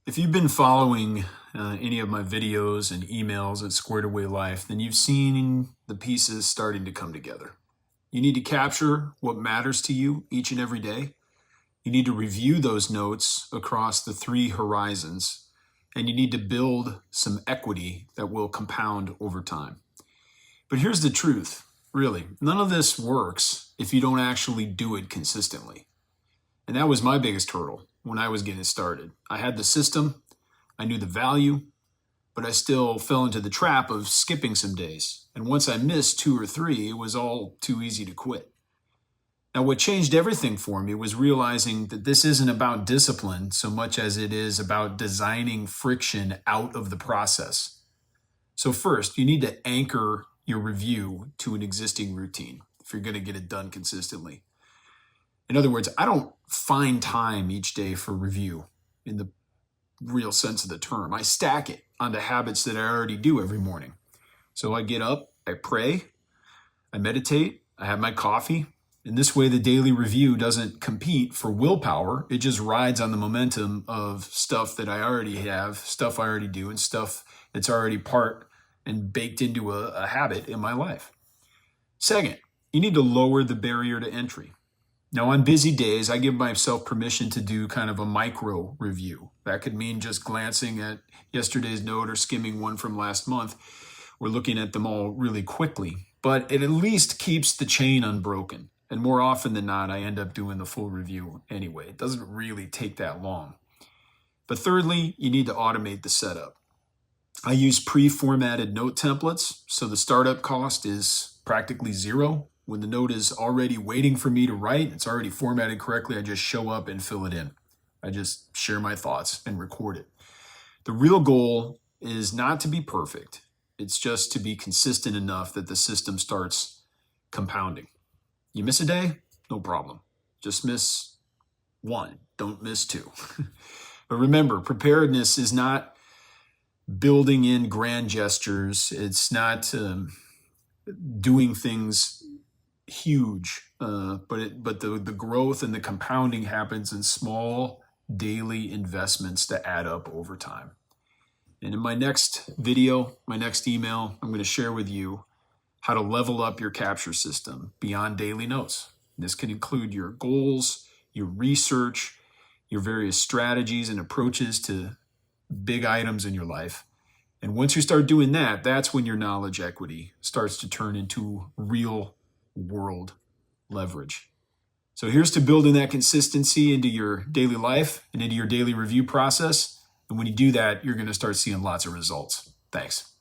If you've been following any of my videos and emails at Squared Away Life, then you've seen the pieces starting to come together. You need to capture what matters to you each and every day. You need to review those notes across the three horizons, and you need to build some equity that will compound over time. But here's the truth, really. None of this works if you don't actually do it consistently. And that was my biggest hurdle when I was getting started. I had the system, I knew the value, but I still fell into the trap of skipping some days. And once I missed 2 or 3, it was all too easy to quit. Now, what changed everything for me was realizing that this isn't about discipline so much as it is about designing friction out of the process. So first, you need to anchor your review to an existing routine if you're going to get it done consistently. In other words, I don't find time each day for review in the real sense of the term. I stack it onto habits that I already do every morning. So I get up, I pray, I meditate, I have my coffee. In this way, the daily review doesn't compete for willpower. It just rides on the momentum of stuff that I already have, stuff I already do, and stuff that's already part and baked into a habit in my life. Second, you need to lower the barrier to entry. Now, on busy days, I give myself permission to do kind of a micro review. That could mean just glancing at yesterday's note or skimming one from last month. We're looking at them all really quickly, but it at least keeps the chain unbroken. And more often than not, I end up doing the full review anyway. It doesn't really take that long. But thirdly, you need to automate the setup. I use pre-formatted note templates, so the startup cost is practically zero. When the note is already waiting for me to write, it's already formatted correctly, I just show up and fill it in. I just share my thoughts and record it. The real goal is not to be perfect. It's just to be consistent enough that the system starts compounding. You miss a day? No problem. Just miss one. Don't miss two. But remember, preparedness is not building in grand gestures. It's not doing things huge, but the growth and the compounding happens in small daily investments that add up over time. And in my next video, my next email, I'm going to share with you how to level up your capture system beyond daily notes. This can include your goals, your research, your various strategies and approaches to big items in your life. And once you start doing that, that's when your knowledge equity starts to turn into real world leverage. So here's to building that consistency into your daily life and into your daily review process. And when you do that, you're going to start seeing lots of results. Thanks.